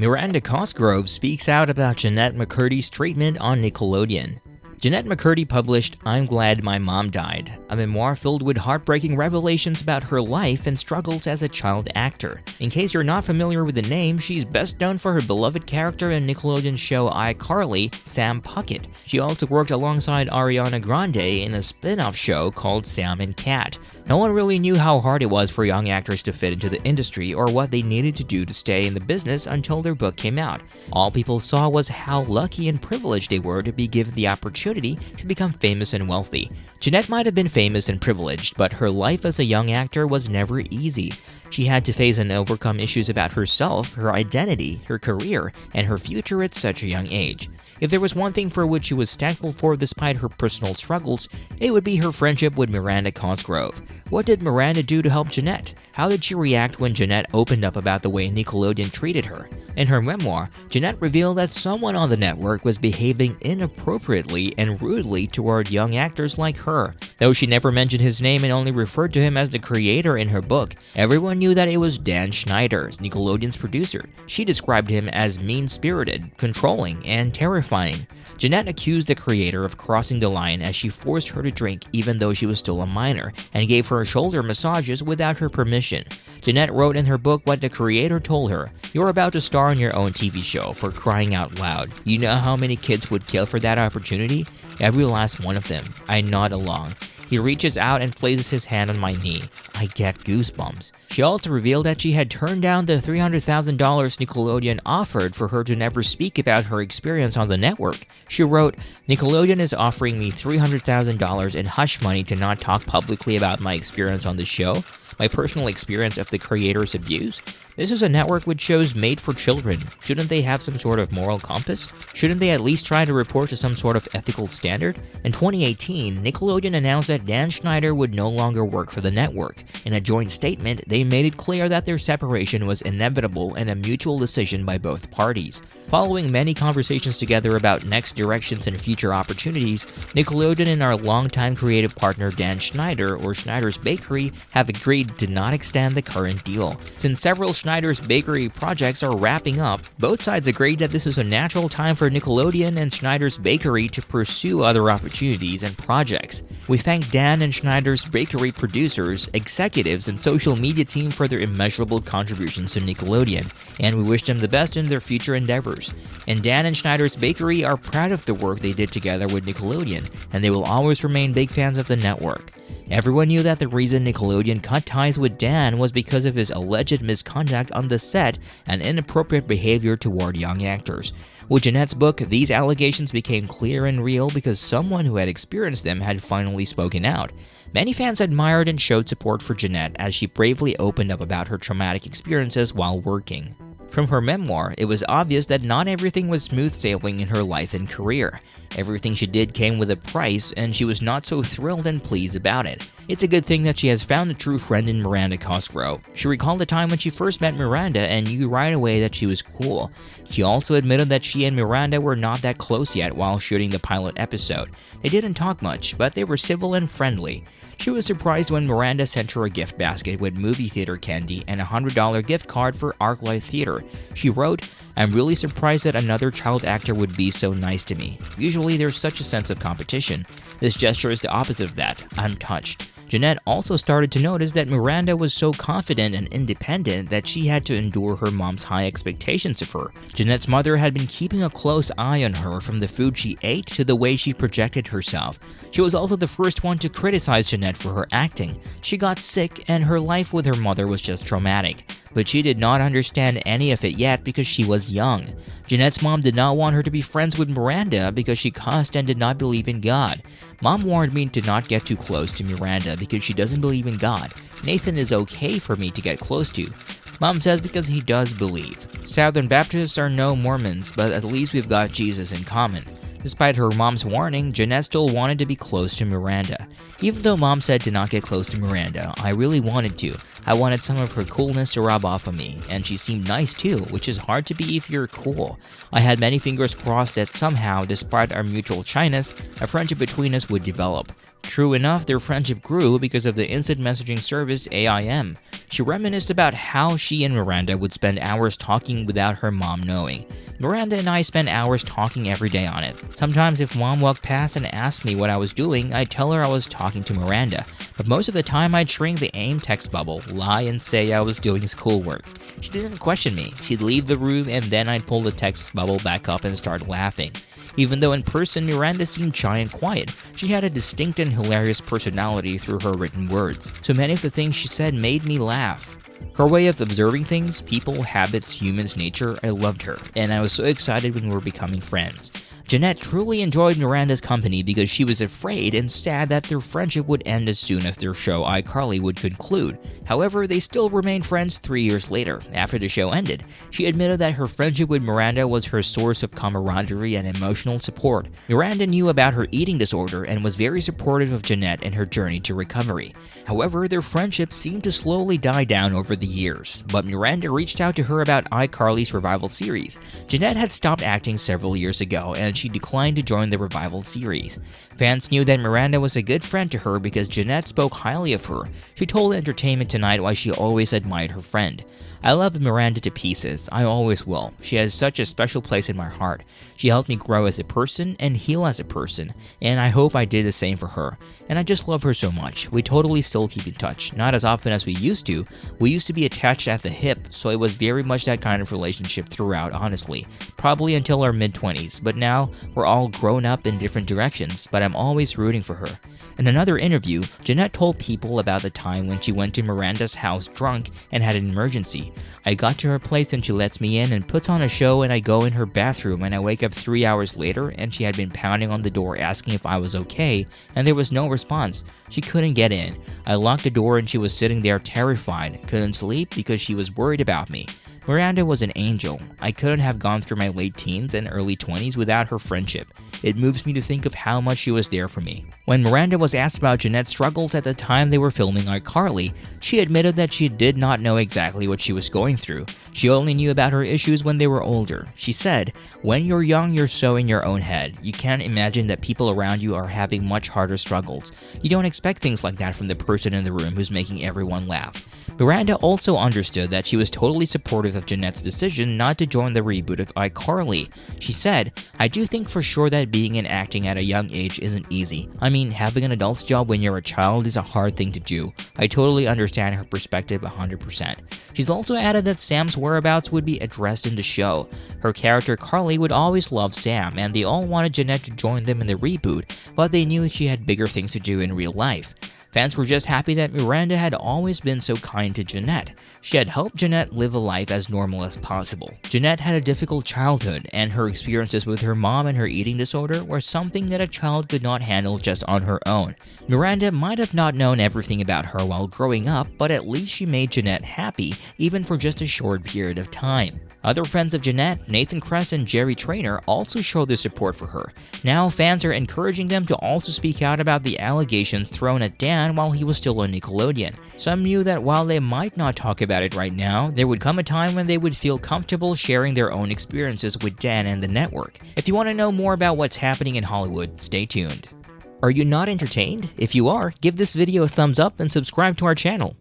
Miranda Cosgrove speaks out about Jennette McCurdy's treatment on Nickelodeon. Jennette McCurdy published I'm Glad My Mom Died, a memoir filled with heartbreaking revelations about her life and struggles as a child actor. In case you're not familiar with the name, she's best known for her beloved character in Nickelodeon show iCarly, Sam Puckett. She also worked alongside Ariana Grande in a spin-off show called Sam and Cat. No one really knew how hard it was for young actors to fit into the industry or what they needed to do to stay in the business until their book came out. All people saw was how lucky and privileged they were to be given the opportunity to become famous and wealthy. Jennette might have been famous and privileged, but her life as a young actor was never easy. She had to face and overcome issues about herself, her identity, her career, and her future at such a young age. If there was one thing for which she was thankful for despite her personal struggles, it would be her friendship with Miranda Cosgrove. What did Miranda do to help Jennette? How did she react when Jennette opened up about the way Nickelodeon treated her? In her memoir, Jennette revealed that someone on the network was behaving inappropriately and rudely toward young actors like her. Though she never mentioned his name and only referred to him as the creator in her book, everyone knew that it was Dan Schneider, Nickelodeon's producer. She described him as mean-spirited, controlling, and terrifying. Jennette accused the creator of crossing the line as she forced her to drink even though she was still a minor, and gave her shoulder massages without her permission. Jennette wrote in her book what the creator told her: "You're about to star in your own TV show, for crying out loud. You know how many kids would kill for that opportunity? Every last one of them." I nod along. He reaches out and places his hand on my knee. I get goosebumps. She also revealed that she had turned down the $300,000 Nickelodeon offered for her to never speak about her experience on the network. She wrote, "Nickelodeon is offering me $300,000 in hush money to not talk publicly about my experience on the show, my personal experience of the creator's abuse. This is a network with shows made for children. Shouldn't they have some sort of moral compass? Shouldn't they at least try to report to some sort of ethical standard?" In 2018, Nickelodeon announced that Dan Schneider would no longer work for the network. In a joint statement, they made it clear that their separation was inevitable and a mutual decision by both parties. Following many conversations together about next directions and future opportunities, Nickelodeon and our longtime creative partner Dan Schneider, or Schneider's Bakery, have agreed to not extend the current deal. Since several Schneider's Bakery projects are wrapping up, both sides agreed that this is a natural time for Nickelodeon and Schneider's Bakery to pursue other opportunities and projects. We thank Dan and Schneider's Bakery producers, executives, and social media team for their immeasurable contributions to Nickelodeon, and we wish them the best in their future endeavors. And Dan and Schneider's Bakery are proud of the work they did together with Nickelodeon, and they will always remain big fans of the network. Everyone knew that the reason Nickelodeon cut ties with Dan was because of his alleged misconduct on the set and inappropriate behavior toward young actors. With Jennette's book, these allegations became clear and real because someone who had experienced them had finally spoken out. Many fans admired and showed support for Jennette as she bravely opened up about her traumatic experiences while working. From her memoir, it was obvious that not everything was smooth sailing in her life and career. Everything she did came with a price, and she was not so thrilled and pleased about it. It's a good thing that she has found a true friend in Miranda Cosgrove. She recalled the time when she first met Miranda and knew right away that she was cool. She also admitted that she and Miranda were not that close yet while shooting the pilot episode. They didn't talk much, but they were civil and friendly. She was surprised when Miranda sent her a gift basket with movie theater candy and a $100 gift card for ArcLight Theater. She wrote, "I'm really surprised that another child actor would be so nice to me. Usually there's such a sense of competition. This gesture is the opposite of that. I'm touched." Jennette also started to notice that Miranda was so confident and independent that she had to endure her mom's high expectations of her. Jennette's mother had been keeping a close eye on her from the food she ate to the way she projected herself. She was also the first one to criticize Jennette for her acting. She got sick and her life with her mother was just traumatic. But she did not understand any of it yet because she was young. Jennette's mom did not want her to be friends with Miranda because she cussed and did not believe in God. Mom warned me to not get too close to Miranda because she doesn't believe in God. Nathan is okay for me to get close to. Mom says because he does believe. Southern Baptists are no Mormons, but at least we've got Jesus in common. Despite her mom's warning, Jennette still wanted to be close to Miranda. Even though mom said to not get close to Miranda, I really wanted to. I wanted some of her coolness to rub off of me, and she seemed nice too, which is hard to be if you're cool. I had many fingers crossed that somehow, despite our mutual shyness, a friendship between us would develop. True enough, their friendship grew because of the instant messaging service AIM. She reminisced about how she and Miranda would spend hours talking without her mom knowing. Miranda and I spent hours talking every day on it. Sometimes if mom walked past and asked me what I was doing, I'd tell her I was talking to Miranda. But most of the time I'd shrink the AIM text bubble, lie and say I was doing schoolwork. She didn't question me. She'd leave the room and then I'd pull the text bubble back up and start laughing. Even though in person Miranda seemed shy and quiet, she had a distinct and hilarious personality through her written words. So many of the things she said made me laugh. Her way of observing things, people, habits, humans, nature, I loved her, and I was so excited when we were becoming friends. Jennette truly enjoyed Miranda's company because she was afraid and sad that their friendship would end as soon as their show iCarly would conclude. However, they still remained friends 3 years later. After the show ended, she admitted that her friendship with Miranda was her source of camaraderie and emotional support. Miranda knew about her eating disorder and was very supportive of Jennette in her journey to recovery. However, their friendship seemed to slowly die down over the years, but Miranda reached out to her about iCarly's revival series. Jennette had stopped acting several years ago, and she declined to join the revival series. Fans knew that Miranda was a good friend to her because Jennette spoke highly of her. She told Entertainment Tonight why she always admired her friend. "I love Miranda to pieces. I always will. She has such a special place in my heart. She helped me grow as a person and heal as a person, and I hope I did the same for her. And I just love her so much. We totally still keep in touch. Not as often as we used to. We used to be attached at the hip, so it was very much that kind of relationship throughout, honestly. Probably until our mid-20s, but now we're all grown up in different directions, but I'm always rooting for her." In another interview, Jennette told People about the time when she went to Miranda's house drunk and had an emergency. "I got to her place and she lets me in and puts on a show, and I go in her bathroom and I wake up 3 hours later and she had been pounding on the door asking if I was okay, and there was no response. She couldn't get in. I locked the door and she was sitting there terrified, couldn't sleep because she was worried about me. Miranda was an angel. I couldn't have gone through my late teens and early 20s without her friendship. It moves me to think of how much she was there for me." When Miranda was asked about Jennette's struggles at the time they were filming iCarly, she admitted that she did not know exactly what she was going through. She only knew about her issues when they were older. She said, "When you're young, you're so in your own head. You can't imagine that people around you are having much harder struggles. You don't expect things like that from the person in the room who's making everyone laugh." Miranda also understood that she was totally supportive of Jennette's decision not to join the reboot of iCarly. She said, "I do think for sure that being in acting at a young age isn't easy. I mean, having an adult's job when you're a child is a hard thing to do. I totally understand her perspective 100%. She's also added that Sam's whereabouts would be addressed in the show. Her character Carly would always love Sam, and they all wanted Jennette to join them in the reboot, but they knew she had bigger things to do in real life. Fans were just happy that Miranda had always been so kind to Jennette. She had helped Jennette live a life as normal as possible. Jennette had a difficult childhood, and her experiences with her mom and her eating disorder were something that a child could not handle just on her own. Miranda might have not known everything about her while growing up, but at least she made Jennette happy, even for just a short period of time. Other friends of Jennette, Nathan Kress and Jerry Traynor, also showed their support for her. Now fans are encouraging them to also speak out about the allegations thrown at Dan while he was still on Nickelodeon. Some knew that while they might not talk about it right now, there would come a time when they would feel comfortable sharing their own experiences with Dan and the network. If you want to know more about what's happening in Hollywood, stay tuned. Are you not entertained? If you are, give this video a thumbs up and subscribe to our channel.